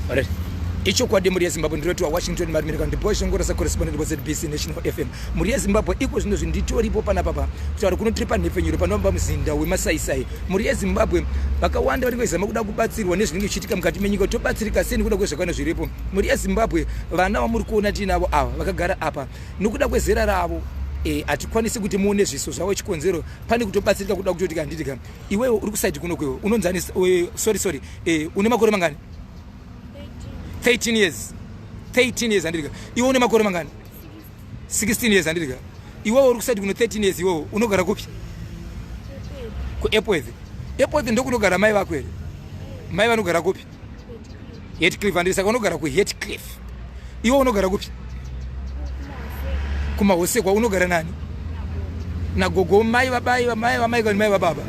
Alright. Icho kwa muri ya Zimbabwe ndiretu wa Washington America ndiposho ngora sa correspondent wa ZBC National FM. Muri ya Zimbabwe iko zvino zvinditoripo pana papa. Kuti kuno tripa nefenyuro panomba muzinda wemasaisai. Muri ya Zimbabwe vakawanda vari kuizama kuda kubatsirwa nezvinenge zvichiitika mukati menyika tobatsirika seni kuda kwezvakano zviripo. Muri ya Zimbabwe vana vamuri kuona tinavo ava vakagara apa nokuda kwezera ravo atikwanisi kuti muone zviso zvavo chikonzero pane kutobatsirika kuda kutoti kanditika iwewe uri kusaidi kuno kwewe unonzani sorry une makore mangani 13 years andika iwe une makore mangani 16 years andika iwewe uri kusaidi kuno 13 years iwewe unogara kupi ku Epworth ndokunogara mai vako ere mai vanogara kupi Heathcliff andisa unogara ku Heathcliff iwe unogara kupi kuma Hosekwa unogara nani na gogo mai vabai mai vababa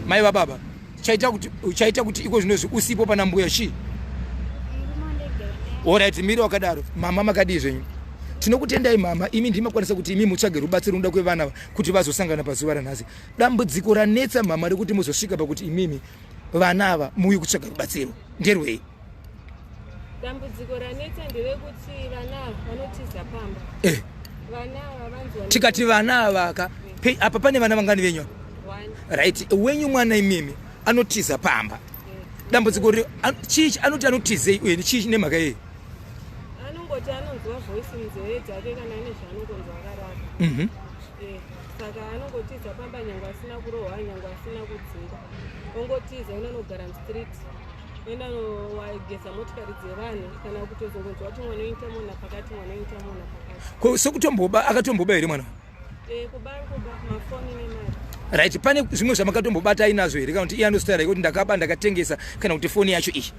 mai vababa chaita kuti iko zvinozvi usipo pana mbuya shi alright miri wakadaro mama makadi zvenyu tinokutendai mama imi ndimakwanisa kuti imi mutsvage rubatsiro runoda kwevana kuti vazosangana pazuva ranhasi dambudziko ranetsa mama rekuti muzosvika pakuti imimi vana ava muuye kutsvaga rubatsiro nderwei dambudziko ranetsa nderekuti vana vanotiza pamba vana vanzwa tikati vana ava apa pane vana vangani venyu right wenyu mwana imimi anotiza pamba dambudziko chichi anoti anotizei uye chichi nemhaka yei anongoti anonzwa voice munzeve dzake kana ane zvaanongonzwa akarara saka anongotiza pamba nyange asina kurohwa nyange asina kudzinga ongotiza inonogara mstreet enanowageza motikari dzevanhu kana kutozongonzwa kuti mwana oita mona pakati mwana oita mona pakati sokutomboba akatomboba here mwana kuba mafoni nemari right pane zvimwe zvamakatombobatwa inazvo here kana kuti iye anositara kuti ndakaba ndakatengesa kana kuti foni yacho iyi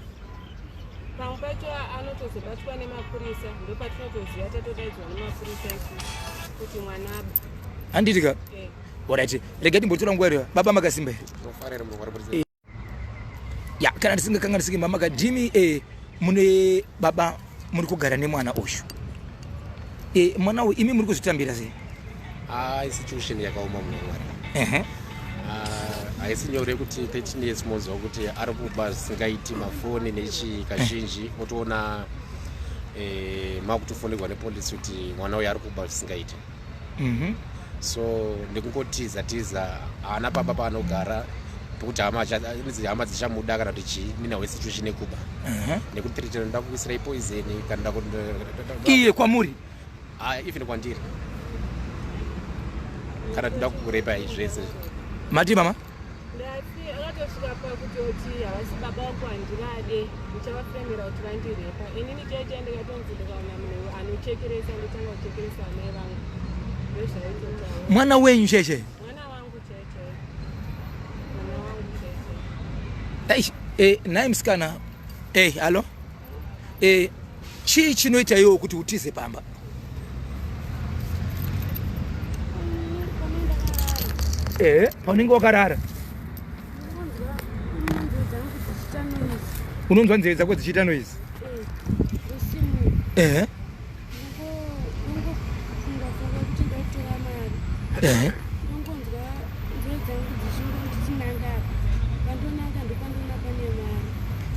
pamwe pacho anotozobatwa nemapurisa ndopatinotoziva tatodaidzwa nemapurisa kuti mwana aba handitika alright rega timbotora nguva reva baba makasimba here ya kana ndisingakanganisiki mama kadhimi mune baba muri kugara nemwana uyu mwana uyu imi muri kuzvitambira sei situation yakaoma mune Mwari haisi nyore kuti 13 years moziva kuti ari kuba zvisingaiti mafoni nechi kazhinji motoona makutofonderwa nepolisi kuti mwana uyu ari kuba zvisingaiti so nekungotiza haana baba paanogara pekuti hama dzichamuda kana kuti chiminawe situation yekuba nekuti tritiro ndoda kuisirai poison kana iye kwamuri even kwandiri kana toda kukurepa zvese mati mama ndati akatosvika pakutoti havasi baba vangu handivade ndichavafemera kuti vandirepa inini chaicha ndikatonzi ndikaona munhu anochekeresa ndotanga kuchekeresa amai vangu ndozvaitotaura mwana wenyu chaichai mwana wangu chaichai mwana wangu chaichai nai musikana halo chii chinoita iwo kuti utize pamba paunenge wakarara unonzwa nzeve dzako dzichiita noizi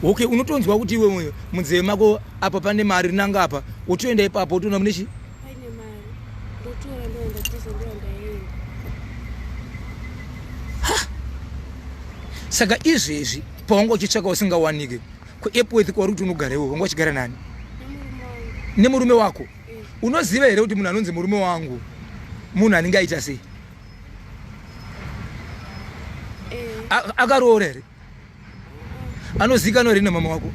okay unotonzwa kuti iwe munzeve mako apa pane mari rinanga apa utoenda ipapo utoona mune chi saka izvezvi pawangu uchitsvaka usingawanike kuEpworth kwari kuti unogara iwe wanga uchigara nani nemurume wako unoziva here kuti munhu anonzi murume wangu munhu anenge aita sei akaroora here anozikanwa here nemama wako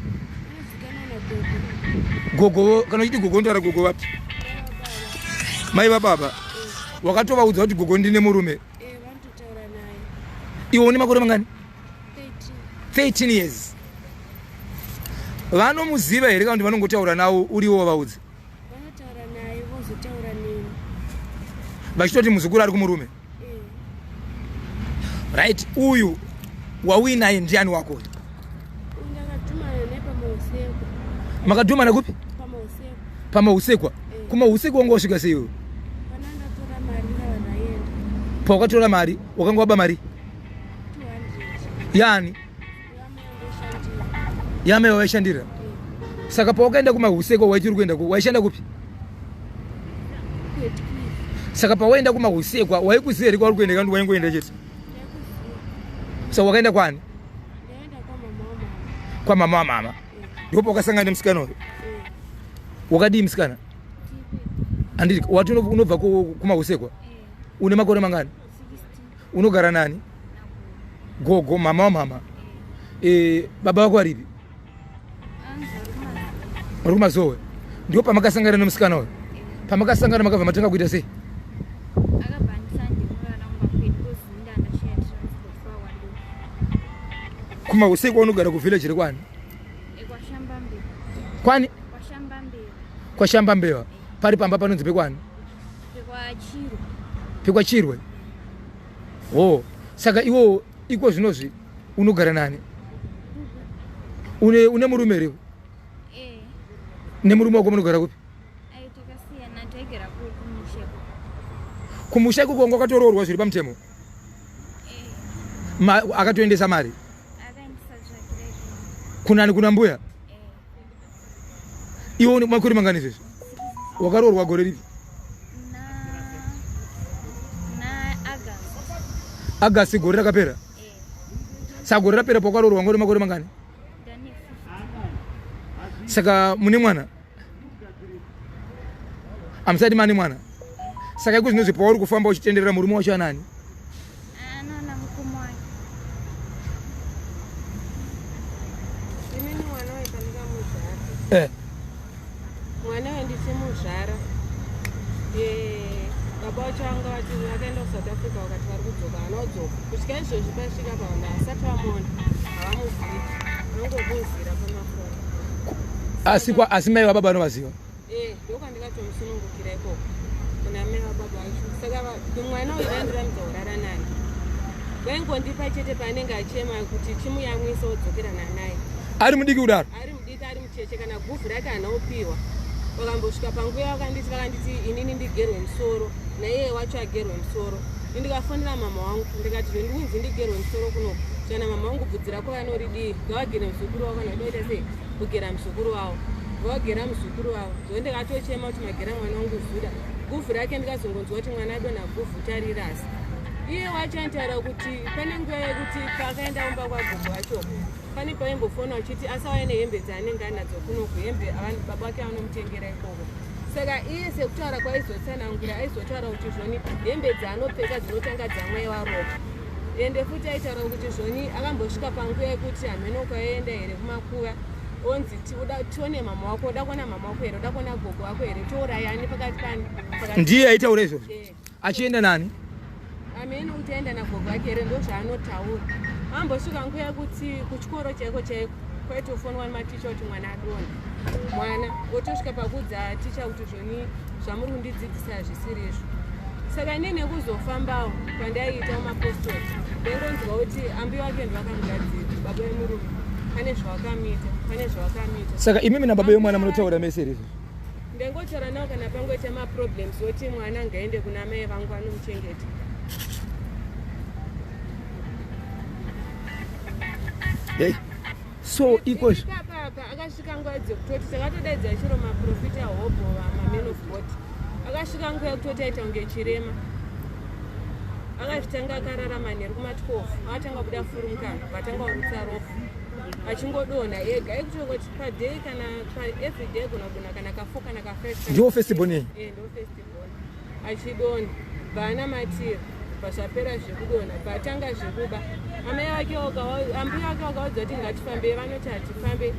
gogo kana uchiti gogo ndoara gogo vapi mai vababa wakatovaudza kuti gogo ndine murume iwe une makore mangani 13 years vanomuziva here kana kuti vanongotaura nawo uriwo vaudze vanotaura naye vozotaura neni vachitoti muzukuru ari kumurume right uyu wauinaye ndiani wako ndakatumana naye pamausekwa makadhumana kupi pamausekwa kumausekwa wanga wasvika seiwe panandatora mari ndavanaenda pawakatora mari wakanga waba mari 200 yani yame waishandira Saka pawakaenda kumahuseko waichiri kuenda waishanda kupi? Saka pawaenda kumahuseko waikuziya ri kwari kuenda kandi waingoenda chete? Saka wakaenda kwani? Kwa mama wa mama. Ndipo wakasangana msikana huyo. Wakadi msikana? Anditi watu unobva kumahuseko? Une makore mangani? Unogara nani? Gogo mama wa mama. Baba wako aripi? Rumazowe. Ndio pamakasangana nomsikana huyo. Pamakasangana makava matenga kuita sei? Kuma useko unogara ku village ri kwani? Kwa shamba mbewa. Kwani? Kwa shamba mbewa. Kwa shamba mbewa. Pari pamba panonzi pe kwani? Kwa Chirwe. Pikwa Chirwe. Oh, saka iwo iko zvinozvi unogara nani? Une murume ri? Ne murume wako munogara kupi? Ai takasiyana taigara kumusheko. Kumusheko kongo akatororwa zviri pamutemo? Akatoendesa mari? Kunani kuna mbuya? Iwo ni makuri mangani izvezvi? Wakarorwa gore ripi? Na Agasti gore rakapera? Saka gore rapera pakarorwa ngori makore mangani? Saka mune mwana? Amusati mani mwana? Saka iko zvinozvi pauri kufamba uchitenderera murume wacho anani? Anana mukoma wake. Imini mwana waipandika muzvara. Mwana wendichimuzvara. Baba wacho anga vati vakaenda kuSouth Africa wakati vari kudzoka anodzoka. Kusvika izvozvi pasvika pavanhu asati vamuona havamuzivi. Vanongokuzira pamafoni. Asi mai vababa vanovaziva? Ndokwandikatomusunungukira ikoko kuna mai vababa vacho. Saka mwana uyu vaindiramidza kurara naye. Vaingondipa chete paanenge achema kuti chimuyamwisa odzokerana naye. Ari mudiki kudaro? Ari mudiki ari mucheche kana guvhu rake hanaopiwa. Vakambosvika panguva vakanditi inini ndigerwe musoro naiye wacho agerwe musoro. Ndikafonera mama wangu ndikati ndinzi ndigerwe musoro kuno kana mama wangu bvudzi rako vanoridii ngavagere muzukuru wavo kana doita sei kugera muzukuru wavo vagera muzukuru wavo ndikatochema kuti magera mwana wangu zuda guvhu rake ndikazongonzwa kuti mwana adonha guvhu tarirasi iye wacho antaura kuti pane nguva yekuti pakaenda umba kwagogo wacho pane paimbofona uchiti asauya nehembe dzaanenge anadzo kunoku hembe baba wake vanomutengera ikoko. Saka iye sekutaura kwaizotsanangura aizotaura kuti zvoni hembe dzaanopfeka dzinotanga dzamwai varopa ende futi aitaura kuti zvoni akambosvika panguva yekuti hameno kwaenda here kumakuva onzi tione mama wako uda kuona mama wako here uda kuona gogo wako here tourayani pakati pani ndiye aitaura izvozvo achienda nani? Ameno kuti aenda nagogo wake here ndozvaanotaura. Ambosvika nguva yekuti kuchikoro chaiko chaiko kwaitofonwa nematicha kuti mwana adonha mwana otosvika pakudza ticha kuti zvoni zvamuri kundidzidzisa zvisiri izvo. Saka ine nekuzofambawo pandaiita mapostori ndaingonzwa kuti ambi wake ndovakamugadzira baba vemurume pane zvavakamita. Saka imimi nababa vemwana munotaura mese izvi? Ndaingotaura nawo kana pangoita maproblems oti mwana ngaende kuna mai vangu anomuchengeta. So equals papa akasvika nguva dzekutoti takatodaidza chiro maprofita hobo mamen of God akasvika nguva yekutoti aita kunge chirema akazvitanga akararama neri kuma12 akatanga kuda furumukana vatanga urutsa rofu achingodonha ega aikutongoti padhei kana everyday gonagona kana ka4 kana ka5 ndiwo festival nei? Ndo festival achidonha vana matira pasapera zvekudonha patanga zvekuba amai vake ambuya vake vakaudza kuti ngatifambe vanoti hatifambe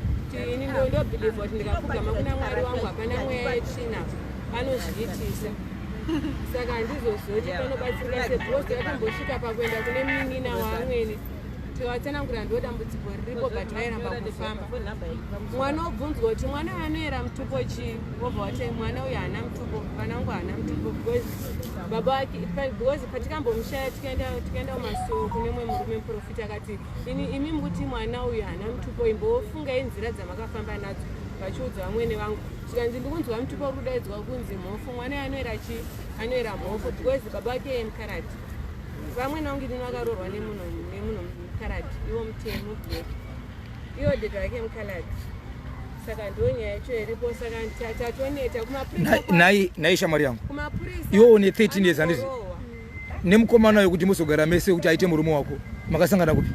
ini ndobhilivha kuti ndikapfugama kuna mwari wangu hapana mweya yetsvina anozviitisa. Saka handizozoti panobatsirika sebhozi yakambosvika pakuenda kune munin'ina waamweni tikatsanangura ndo dambudziko riripo but vairamba kufamba. Mwana obvunzwa kuti mwana anoera mutupo chii obva wati mwana uyu haana mutupo pana wangu haana mutupo because baba wake because patikambomushaya tikaenda kumasuo kune mumwe murume muprofita akati imi mukuti mwana uyu haana mutupo imbofungai nzira dzamakafamba nadzo vachiudza vamwene vangu zvikanzi ndikunzwa mutupo uri kudaidzwa kunzi mhofu mwana anoera chii anoera mhofu because baba wake yemukarati vamwene vangu ndino vakarorwa nemunhu mukarati iwo mutemu black iwo dhedha wake mukarati. saka ndonyaya yacho iripo saka tatoneta kumapurisa nai shamwari yangu kumapurisa iwo une 13 years handiti nemukomana wekuti muzogara mese kuti aite murume wako makasangana kupi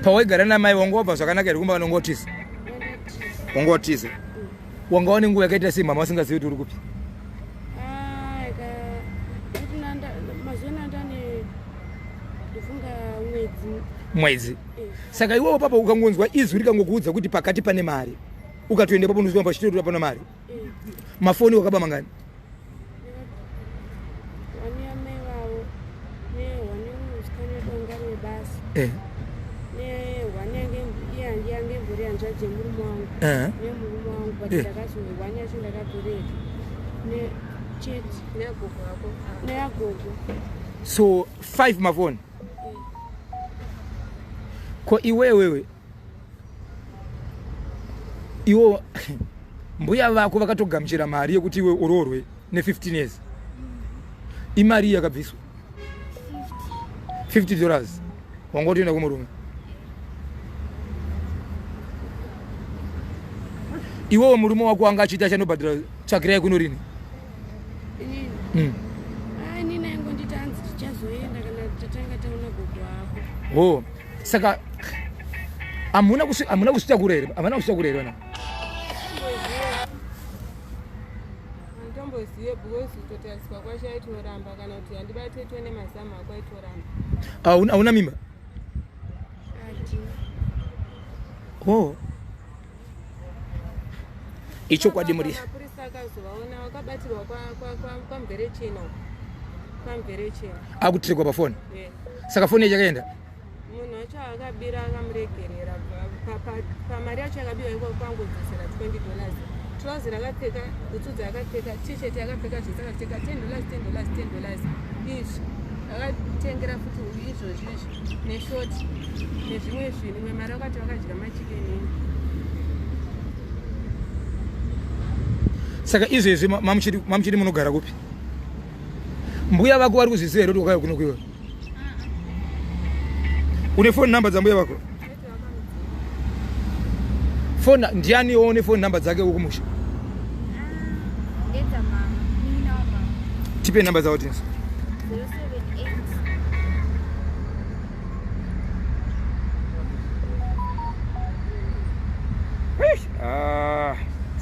pawaigara namai wangu wabva zvakanaka here kumba vanongotiza wangotiza wangaone nguva yakaita sei mama asingazivi kuti uri kupi mwedzi saka iwewo papa ukangonzwa izwi rikangokuudza kuti pakati pane mari ukatoende papo unoziva pachitoro pana mari mafoni wakaba mangani so 5 mafoni ko iwewewe iwo mbuya vako vakatogamuchira mari yekuti iwe urorwe ne15 years imari yakabviswa $50 wangotoenda kumurume iwewe murume wako wanga achiita chanobhadhira tsvakirai kuno rini ho saka hamuna kusvitakura here havana kusvitakura here vana anditombozive bhukozi kutotariswa kwacho aitoramba kana kuti handibatetwe nemazama ako aitoramba hauna mimba ho ichokwadi muri mapurisa akazovaona vakabatirwa kwamvere chena akutirikwa pafoni saka foni yacho yakaenda munhu wacho akabira akamuregerera pamari yacho yakabiwa iko kwangodzosera $20 trouzi rakapfeka bhutsu dzaakapfeka t-shirt yakapfeka zvese akapfeka $10 izvi akatengera futi izvozvizvi neshoti nezvimwe zvinhu imwe mari vakati vakadya machikenini saka izvezvi mamuchiri munogara kupi mbuya vako vari kuzviziva here kuti wakauya kuno kwiwa une phone number dzambuya vako phone ndiani one phone number dzake ukumusha ndedza mama nina mama tipe number dzawo tinso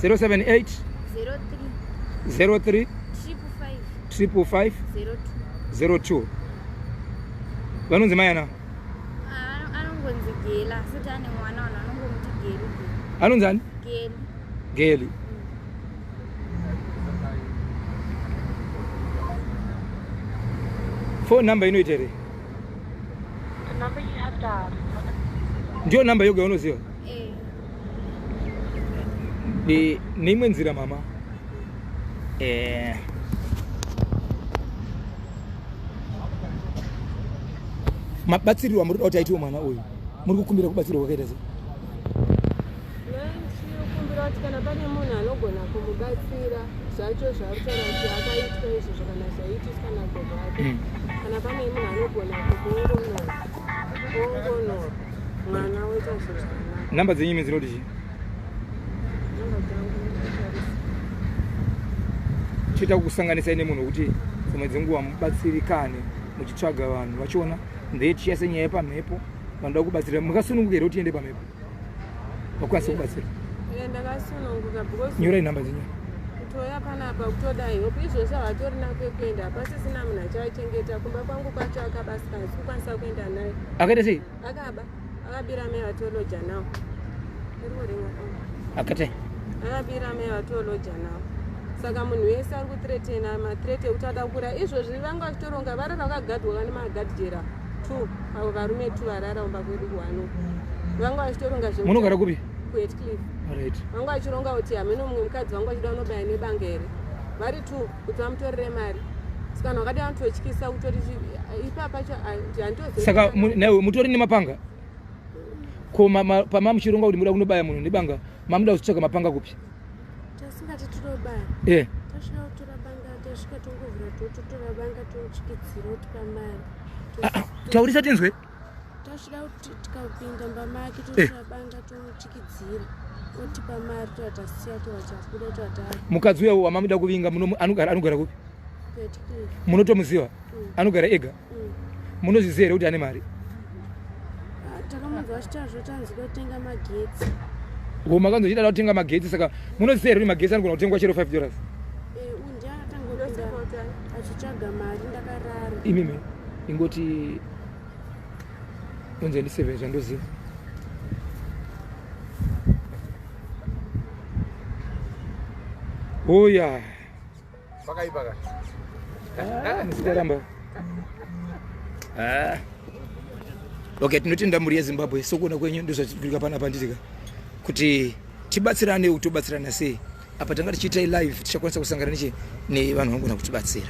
078 03 555 02 vanonzi mayana anongonzi Gela sati ane mwana wana anongomuti Geli anonzi ani Geli phone number inoita here ndiyo number yoga unoziva neimwe nzira mama mabatsirirwa muri kuti aitiwe mwana uyu muri kukumbira kubatsirirwa kwakaita sei ndinokumbira kuti kana pane munhu anogona kumubatsira zvacho zvautaura kuti akaitwa izvozvo kana zvaitiswa nagogo ake kana pane munhu anogona kuongonora mwana woita zviro zvakanaka namba dzenyimi dzinoti chii chiita kusanganisai nemunhu kuti dzimwe dzenguva mubatsirikane muchitsvaga vanhu vachiona ndechiya senyaya yepamhepo vanoda kubatsira mukasununguka here kuti tiende pamhepo vakwanisa kubatsira ndakasununguka because nyorai namba dzenyu kutoya panapa kutodai hope izvozvo havatorina kwekuenda pasisina munhu achachengeta kumba kwangu kwacho akabasika sikukwanisa kuenda naye akaita sei akabira mai vatoloja nawo akatai akabira mai vatoloja nawo saka munhu wese ari kutretena matrete ekuti adakura izvozvi vanga vachitoronga varara vakagadwa nemagadhera 2 avo varume 2 vararaumba kwedu kuhanu vanga vachitoronga munogara kupi kuHeathcliff right vanga vachironga kuti hamene mumwe mukadzi vanga vachida unobaya nebanga here vari 2 kuti vamutorere mari saka vanhu vakati vanototyisa kutoti ipapacho handitozivi saka naiwe mutori nemapanga ko pamamuchironga kuti muda kunobaya munhu nebanga mamuda kuchitsvaga mapanga kupi tasingati tinobaya tachida kutora banga tasvika tongovhura tototora banga tomutyikitsira kuti pamari taurisa tinzwe tashida kuti tikapinda mbamake tosabanga tomuchikidzira otipa mari toatasiya toachakuda toatari mukadzi uya wamamuda kuvinga anogara kupi munotomuziva anogara ega munozviziva here kuti ane mari takamunzwa chitazvo tanzida kutenga magetsi makanzwa chidada kutenga magetsi saka munozviziva here kuti magetsi anogona kutengwa chero $5 ndiatangopinda achitsvaga mari ndakarara imime ingoti unze ndiseve zvandoziva oya pakaipaka nisitaramba okay tinotenda mhuri yezimbabwe sokuona kwenyu ndozvatirikurika panapa nditika kuti tibatsirane tobatsirana sei apa tanga tichiitai live tichakwanisa kusangana nevanhu vangona kutibatsira